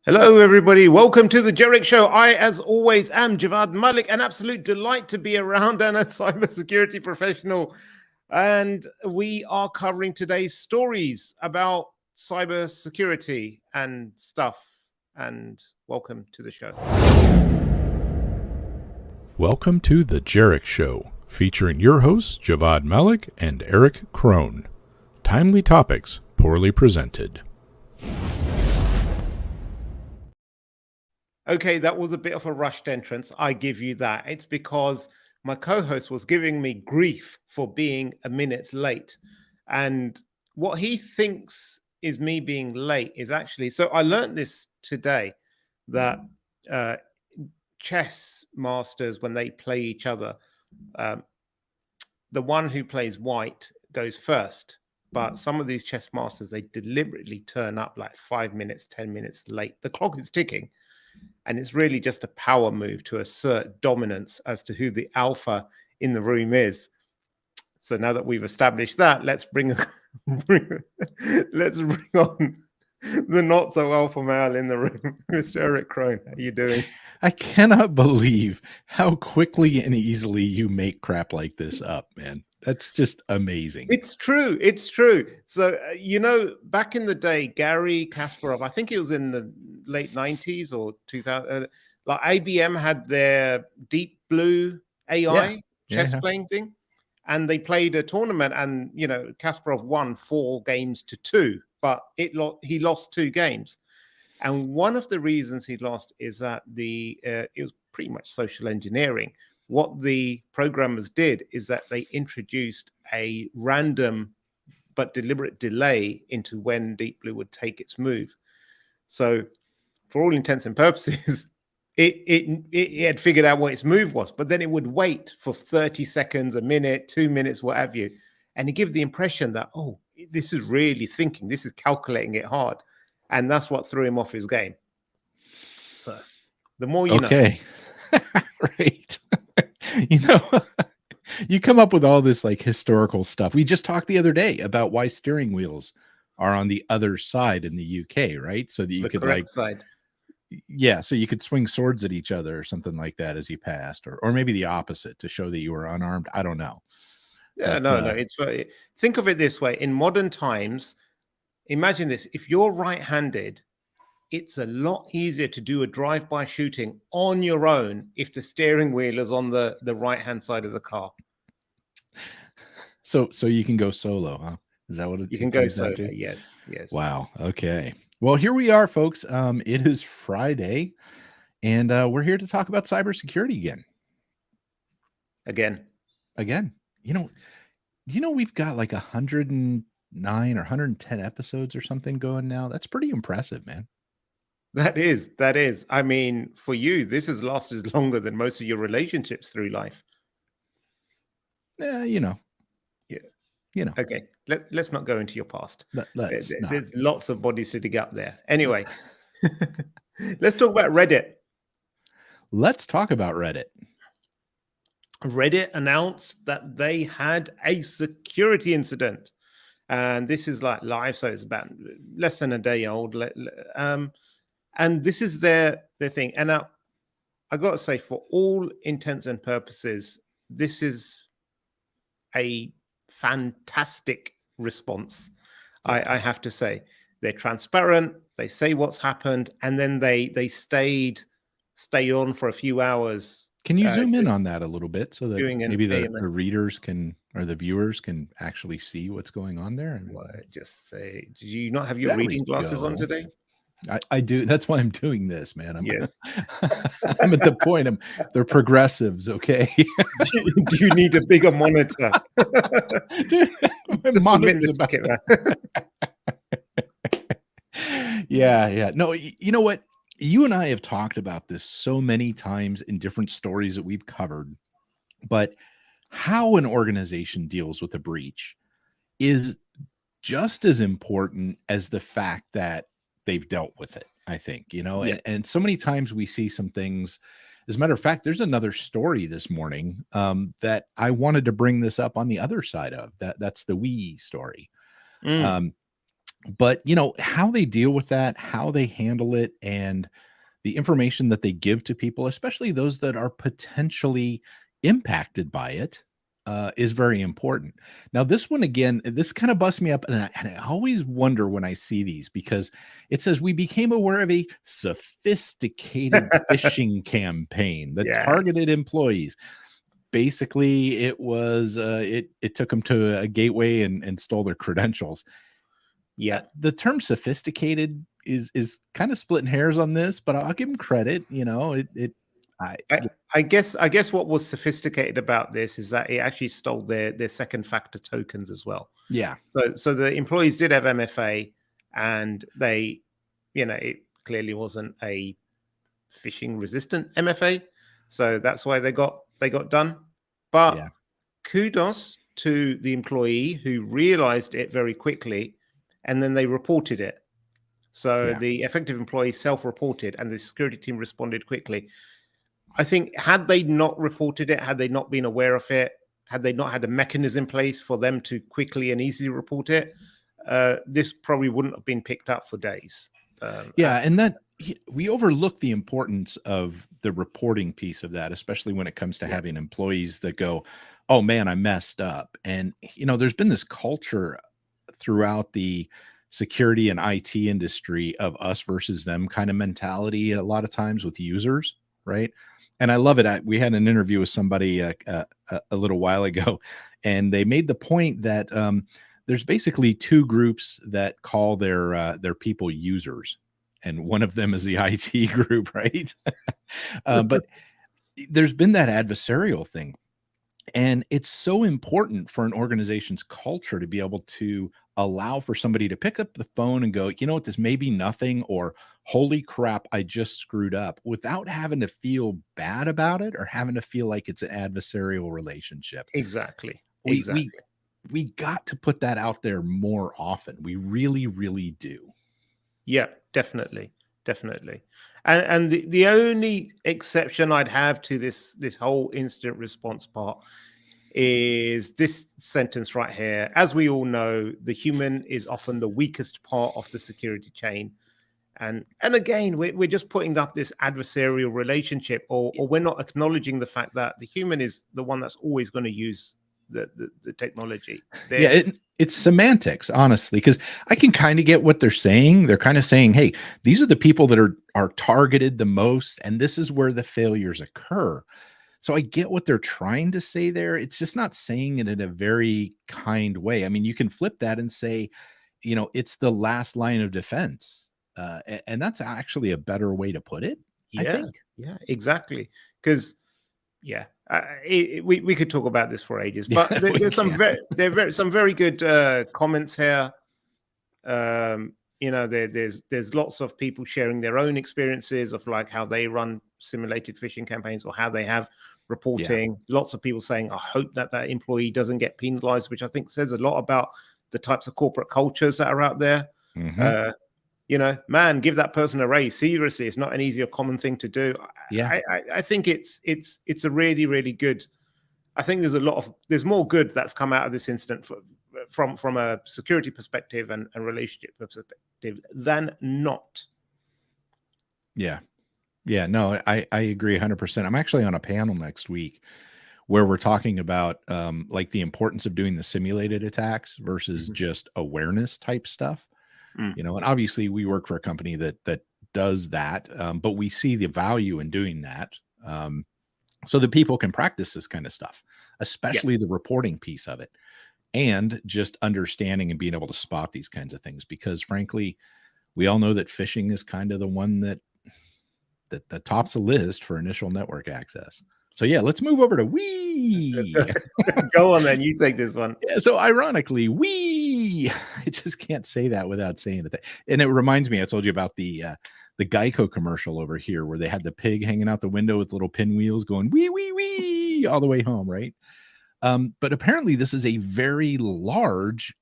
Hello, everybody. Welcome to the Jerick Show. I, as always, am Javad Malik. An absolute delight to be around and a cybersecurity professional. And we are covering today's stories about cybersecurity and stuff. And welcome to the show. Welcome to the Jerick Show, featuring your hosts, Javad Malik and Eric Krohn. Timely topics, poorly presented. Okay, that was a bit of a rushed entrance. I give you that. It's because my co-host was giving me grief for being a minute late. And what he thinks is me being late is actually, so I learned this today, that chess masters, when they play each other, the one who plays white goes first. But some of these chess masters, they deliberately turn up like 5 minutes, 10 minutes late. The clock is ticking. And it's really just a power move to assert dominance as to who the alpha in the room is. So now that we've established that, let's bring on the not so alpha male in the room, Mr. Eric Krohn. How are you doing? I cannot believe how quickly and easily you make crap like this up, man. That's just amazing. It's true. It's true. So, back in the day, Gary Kasparov, I think it was in the late 90s or 2000, like IBM had their Deep Blue AI chess playing thing. And they played a tournament and, Kasparov won 4 games to 2, but he lost 2 games. And one of the reasons he lost is that it was pretty much social engineering. What the programmers did is that they introduced a random but deliberate delay into when Deep Blue would take its move. So for all intents and purposes, it had figured out what its move was, but then it would wait for 30 seconds, a minute, 2 minutes, what have you. And it gave the impression that, oh, this is really thinking, this is calculating it hard. And that's what threw him off his game. So the more you know. Okay. Right. You come up with all this like historical stuff. We just talked the other day about why steering wheels are on the other side in the UK, right? So that you could side. Yeah, so you could swing swords at each other or something like that as you passed, or maybe the opposite to show that you were unarmed. I don't know. Yeah, no. It's think of it this way: in modern times, imagine this: if you're right-handed, it's a lot easier to do a drive-by shooting on your own if the steering wheel is on the right-hand side of the car. So you can go solo, huh? Is that what you can go solo? Yes. Wow. Okay. Well, here we are, folks. It is Friday, and we're here to talk about cybersecurity again. We've got like 109 or 110 episodes or something going now. That's pretty impressive, man. That is. I mean, for you, this has lasted longer than most of your relationships through life. Yeah. Okay, let's not go into your past. There's lots of bodies sitting up there. Anyway, let's talk about Reddit. Let's talk about Reddit. Reddit announced that they had a security incident. And this is like live, so it's about less than a day old. And this is their thing. And now, I got to say, for all intents and purposes, this is a fantastic response. I have to say, they're transparent. They say what's happened, and then they stay on for a few hours. Can you zoom in on that a little bit so that maybe the readers can, or the viewers can actually see what's going on there? Well, just say, did you not have your reading glasses on today? I do. That's why I'm doing this, man. Yes. I'm at the point. They're progressives, okay? Do you need a bigger monitor? Dude, my monitor's about Yeah. No, you know what? You and I have talked about this so many times in different stories that we've covered, but how an organization deals with a breach is just as important as the fact that they've dealt with it, I think, and so many times we see some things. As a matter of fact, there's another story this morning that I wanted to bring this up on the other side of that. That's the Weee story. But, how they deal with that, how they handle it, and the information that they give to people, especially those that are potentially impacted by it, is very important. Now, this one again, this kind of busts me up, and I always wonder when I see these because it says we became aware of a sophisticated phishing campaign that Yes. targeted employees. Basically, it was it took them to a gateway and stole their credentials. Yeah. The term sophisticated is kind of splitting hairs on this, but I'll give him credit. I I guess what was sophisticated about this is that it actually stole their second factor tokens as well. yeah, So the employees did have MFA, and they, it clearly wasn't a phishing resistant MFA, so that's why they got done. But yeah, kudos to the employee who realized it very quickly, and then they reported it. So yeah, the effective employee self-reported, and the security team responded quickly. I think had they not reported it, had they not been aware of it, had they not had a mechanism in place for them to quickly and easily report it, this probably wouldn't have been picked up for days. yeah. And we overlook the importance of the reporting piece of that, especially when it comes to Yeah, having employees that go, "Oh man, I messed up." And there's been this culture throughout the security and IT industry of us versus them kind of mentality a lot of times with users, right? And I love it. We had an interview with somebody a little while ago, and they made the point that there's basically two groups that call their people users, and one of them is the IT group, right? But there's been that adversarial thing, and it's so important for an organization's culture to be able to allow for somebody to pick up the phone and go, you know what, this may be nothing, or holy crap, I just screwed up, without having to feel bad about it or having to feel like it's an adversarial relationship. exactly, We we exactly. we got to put that out there more often. We really, really do. Yeah, definitely, definitely. And the only exception I'd have to this whole incident response part is this sentence right here. As we all know, the human is often the weakest part of the security chain. And again, we're just putting up this adversarial relationship, or we're not acknowledging the fact that the human is the one that's always going to use the technology. Yeah, it's semantics, honestly, because I can kind of get what they're saying. They're kind of saying, "Hey, these are the people that are targeted the most, and this is where the failures occur." So I get what they're trying to say there. It's just not saying it in a very kind way. I mean, you can flip that and say, it's the last line of defense, and that's actually a better way to put it, I Yeah, think. yeah, exactly. Because yeah, we could talk about this for ages, Yeah, but we there's can. some very good comments here. There's lots of people sharing their own experiences of like how they run simulated phishing campaigns, or how they have Yeah. reporting. Lots of people saying, "I hope that employee doesn't get penalized," which I think says a lot about the types of corporate cultures that are out there. Hmm. Uh, man, give that person a raise. Seriously, it's not an easy or common thing to do. Yeah. I think it's a really, really good. I think there's more good that's come out of this incident from a security perspective and relationship perspective than not. Yeah. Yeah. No, I agree 100%. I'm actually on a panel next week where we're talking about like the importance of doing the simulated attacks versus Mhm. just awareness type stuff. Mm. And obviously we work for a company that does that, but we see the value in doing that, so that people can practice this kind of stuff, Yeah, especially the reporting piece of it, and just understanding and being able to spot these kinds of things. Because frankly, we all know that phishing is kind of the one that tops the list for initial network access. So yeah, let's move over to Weee. go on then. You take this one. Yeah, so ironically, Weee. I just can't say that without saying it. And it reminds me, I told you about the Geico commercial over here where they had the pig hanging out the window with little pinwheels going wee wee wee all the way home, right? But apparently, this is a very large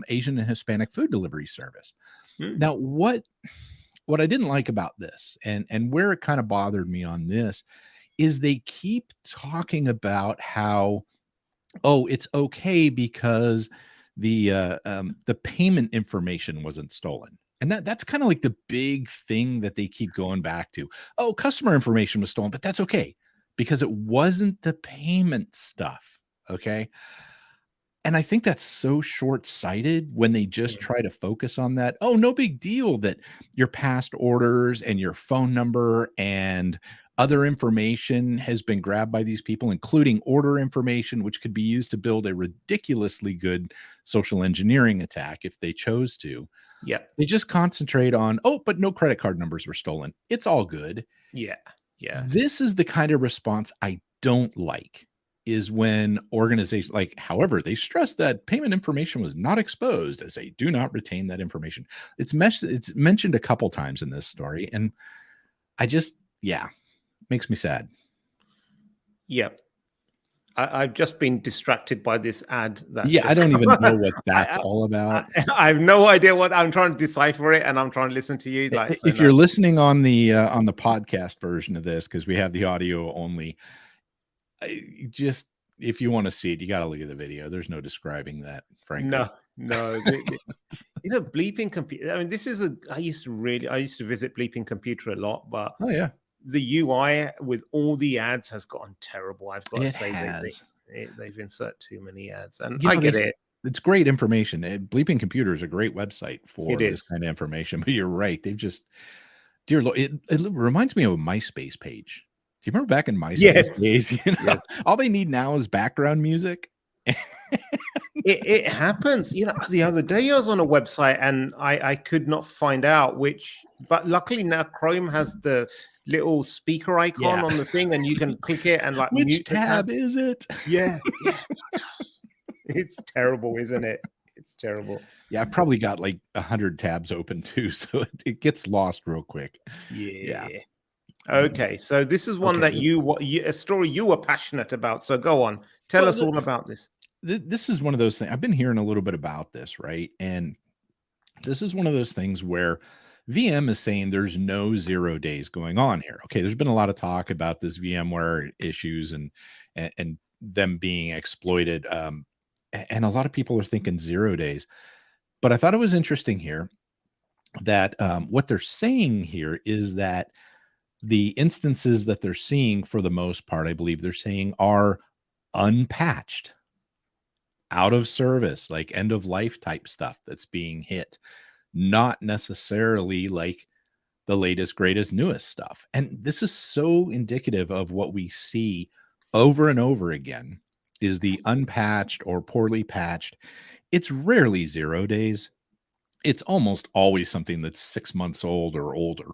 Asian and Hispanic food delivery service. Mm. Now, what I didn't like about this, and where it kind of bothered me on this, is they keep talking about how, oh, it's okay because the payment information wasn't stolen. And that's kind of like the big thing that they keep going back to. Oh, customer information was stolen, but that's okay because it wasn't the payment stuff. Okay. And I think that's so short-sighted when they just try to focus on that. Oh, no big deal that your past orders and your phone number and other information has been grabbed by these people, including order information, which could be used to build a ridiculously good social engineering attack if they chose to. Yeah. They just concentrate on, oh, but no credit card numbers were stolen. It's all good. Yeah. Yeah. This is the kind of response I don't like, is when organizations like, however, they stress that payment information was not exposed as they do not retain that information. It's mentioned a couple times in this story. And I just, makes me sad. Yeah. I've just been distracted by this ad. I don't even know what that's all about. I have no idea what I'm trying to decipher it, and I'm trying to listen to you. Like, if you're listening on the podcast version of this, because we have the audio only, just if you want to see it, you got to look at the video. There's no describing that, frankly. No. Bleeping Computer. I mean, I used to visit Bleeping Computer a lot, but oh yeah, the UI with all the ads has gotten terrible. I've got to say they've inserted too many ads, and I get it. It's great information. Bleeping Computer is a great website for this kind of information. But you're right; they've just, dear Lord, it reminds me of a MySpace page. Do you remember back in MySpace days? Yes. All they need now is background music. It happens. The other day I was on a website and I could not find out which, but luckily now Chrome has the little speaker icon on the thing, and you can click it and like which mute tab is it? Yeah. It's terrible, isn't it? It's terrible. Yeah, I've probably got like 100 tabs open too, so it gets lost real quick. Yeah. Okay, so this is one that a story you were passionate about. So go on, tell us all about this. This is one of those things. I've been hearing a little bit about this, right? And this is one of those things where VM is saying there's no 0 days going on here. Okay, there's been a lot of talk about this VMware issues and them being exploited. And a lot of people are thinking 0 days. But I thought it was interesting here that what they're saying here is that the instances that they're seeing, for the most part, I believe they're saying, are unpatched, out of service, like end of life type stuff that's being hit, not necessarily like the latest, greatest, newest stuff. And this is so indicative of what we see over and over again, is the unpatched or poorly patched. It's rarely 0 days. It's almost always something that's 6 months old or older.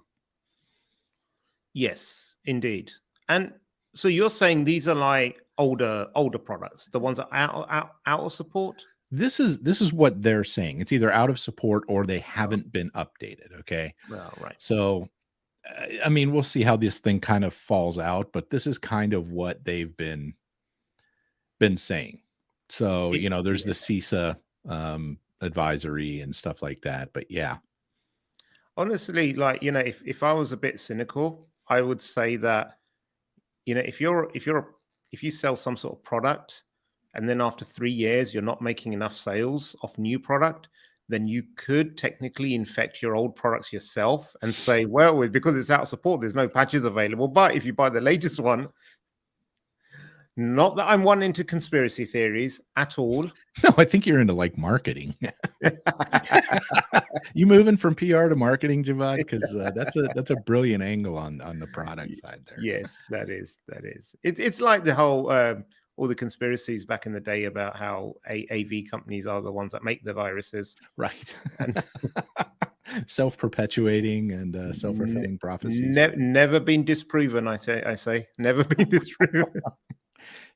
Yes, indeed. And so you're saying these are like older products, the ones that are out of support? This is what they're saying. It's either out of support or they haven't been updated. Okay. Well, right. So, I mean, we'll see how this thing kind of falls out, but this is kind of what they've been saying. So, there's the CISA advisory and stuff like that. But yeah. Honestly, like, if I was a bit cynical, I would say that, if you sell some sort of product and then after 3 years you're not making enough sales of new product, then you could technically infect your old products yourself and say, well, because it's out of support, there's no patches available. But if you buy the latest one, not that I'm one into conspiracy theories at all. No, I think you're into like marketing. You moving from PR to marketing, Javad? Because that's a brilliant angle on the product side there. Yes, that is. It's like the whole all the conspiracies back in the day about how AV companies are the ones that make the viruses, right? And self-perpetuating and self-fulfilling prophecies. Never been disproven. I say never been disproven.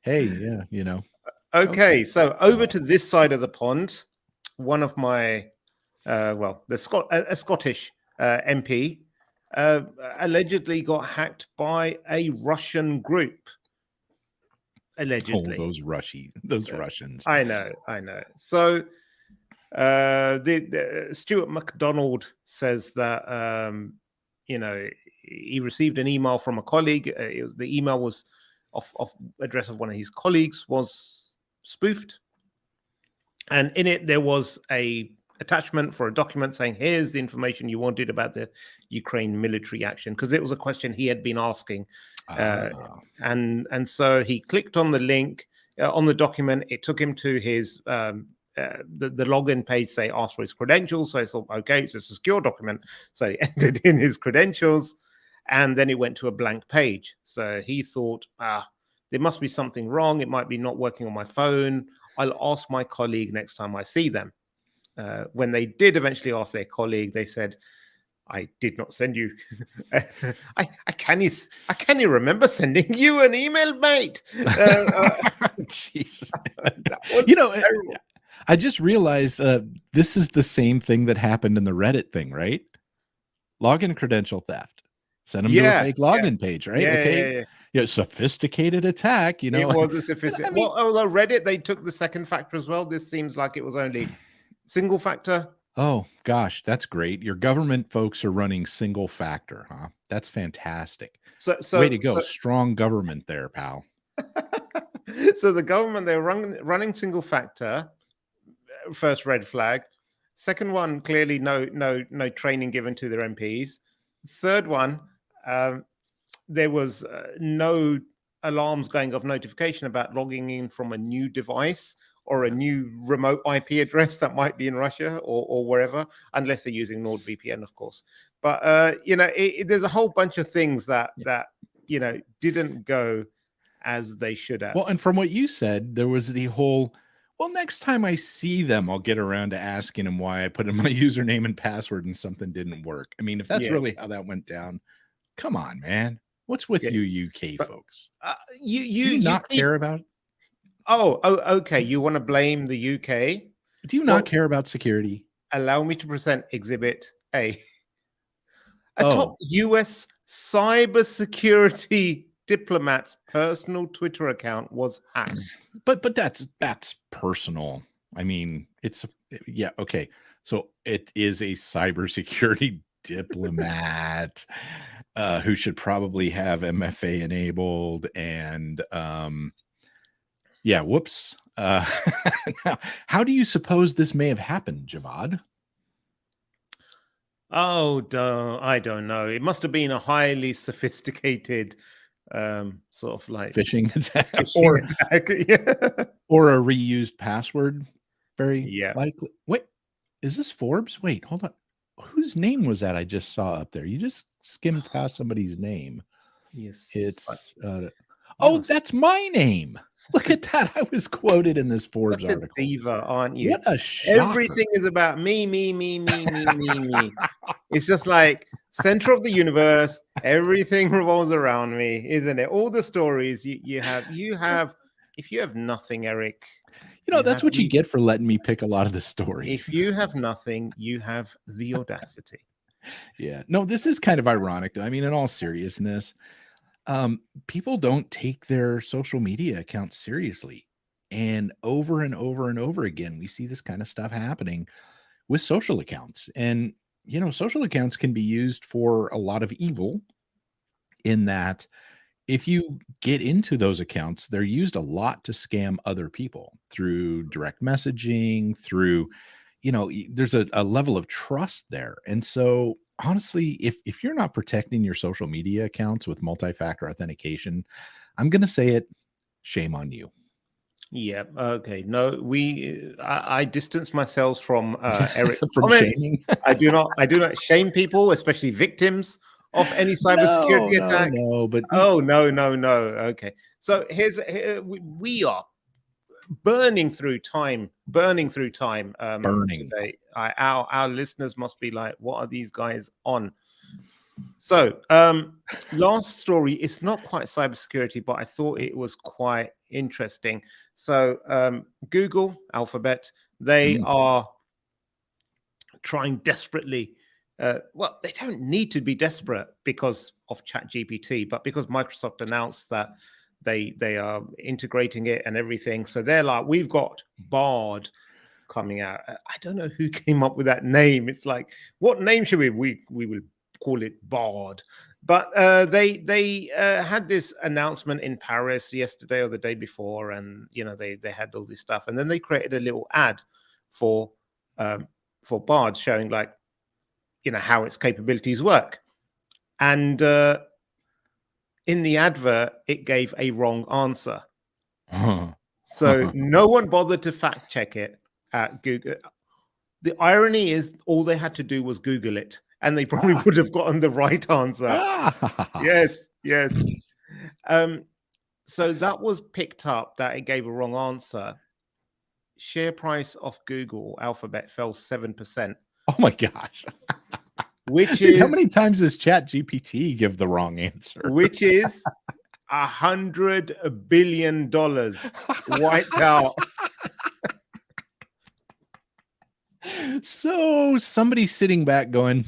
Hey, yeah, Okay, so over to this side of the pond, one of my, a Scottish MP allegedly got hacked by a Russian group. Allegedly. Oh, those Russians. I know. So the Stuart MacDonald says that, he received an email from a colleague. The email was of address of one of his colleagues was spoofed, And in it, there was a attachment for a document saying, here's the information you wanted about the Ukraine military action, because it was a question he had been asking. And so he clicked on the link on the document. It took him to his the login page, say ask for his credentials. So I thought, okay, it's a secure document. So he entered in his credentials, and then it went to a blank page. So he thought, there must be something wrong. It might be not working on my phone. I'll ask my colleague next time I see them. When they did eventually ask their colleague, they said, I did not send you. I can you remember sending you an email, mate? Jeez. You know, terrible. I just realized this is the same thing that happened in the Reddit thing, right? Login credential theft. Send them to a fake login page, right? Okay. Yeah, sophisticated attack, you know. It was a sophisticated. Well, although Reddit, they took the second factor as well. This seems like it was only single factor. Oh, gosh, that's great. Your government folks are running single factor, huh? That's fantastic. So way to go. Strong government there, pal. So the government, they're running single factor. First red flag. Second one, clearly no training given to their MPs. Third one, there was no alarms going off notification about logging in from a new device or a new remote IP address that might be in Russia or wherever, unless they're using NordVPN, of course. But you know, there's a whole bunch of things that you know didn't go as they should have. Well, and from what you said, there was the whole, well, next time I see them, I'll get around to asking them why I put in my username and password and something didn't work. I mean, if that's really how that went down, come on, man. What's with you UK folks? Do you not care about? Oh, okay. You want to blame the UK? Do you not care about security? Allow me to present Exhibit A. A top US cybersecurity diplomat's personal Twitter account was hacked. But that's personal. I mean, it's okay. So it is a cybersecurity diplomat who should probably have MFA enabled and whoops. Now, how do you suppose this may have happened, Javad? Oh, I don't know. It must have been a highly sophisticated sort of like phishing attack, or a reused password. Very likely. Wait, is this Forbes? Wait, hold on. Whose name was that I just saw up there? You just skimmed past somebody's name. Yes. It's that's my name. Look at that. I was quoted in this Forbes article. Diva, aren't you? What a shocker. Everything is about me. It's just like center of the universe. Everything revolves around me, isn't it? All the stories you have. If you have nothing, Eric. You know, that's what you get for letting me pick a lot of the stories. If you have nothing, you have the audacity. Yeah. No, this is kind of ironic. I mean, in all seriousness, people don't take their social media accounts seriously. And over and over and over again, we see this kind of stuff happening with social accounts. And, you know, social accounts can be used for a lot of evil in that if you get into those accounts, they're used a lot to scam other people through direct messaging, through, you know, there's a level of trust there. And so honestly, if you're not protecting your social media accounts with multi-factor authentication, I'm going to say it, shame on you. Yeah. Okay. No, I distance myself from Eric from shaming. I do not shame people, especially victims of any cybersecurity attack. No. Okay. So we are burning through time. Today. Our listeners must be like, what are these guys on? So last story, it's not quite cybersecurity, but I thought it was quite interesting. So Google, Alphabet, they are trying desperately. Well, they don't need to be desperate because of ChatGPT, but because Microsoft announced that they are integrating it and everything. So they're like, we've got Bard coming out. I don't know who came up with that name. It's like, what name should we will call it Bard. But they had this announcement in Paris yesterday or the day before, and they had all this stuff, and then they created a little ad for Bard showing like how its capabilities work, and in the advert it gave a wrong answer. So no one bothered to fact check it at Google. The irony is all they had to do was Google it, and they probably would have gotten the right answer. Yes. So that was picked up that it gave a wrong answer. Share price of Google Alphabet fell 7%. Oh my gosh. Which is how many times does ChatGPT give the wrong answer? Which is $100 billion wiped out. So somebody's sitting back going,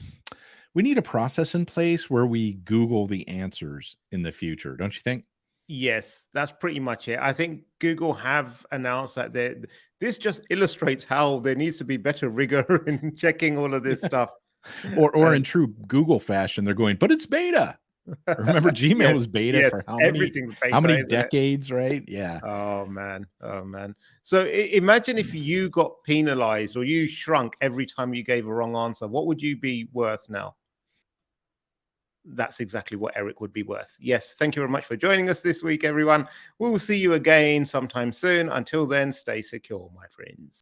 we need a process in place where we Google the answers in the future, don't you think? Yes, that's pretty much it. I think Google have announced that this just illustrates how there needs to be better rigor in checking all of this stuff. Or in true Google fashion, they're going, but it's beta. Remember, Gmail was beta for how many decades, right? Yeah. Oh man. So imagine if you got penalized or you shrunk every time you gave a wrong answer. What would you be worth now? That's exactly what Eric would be worth. Yes, thank you very much for joining us this week, everyone. We will see you again sometime soon. Until then, stay secure, my friends.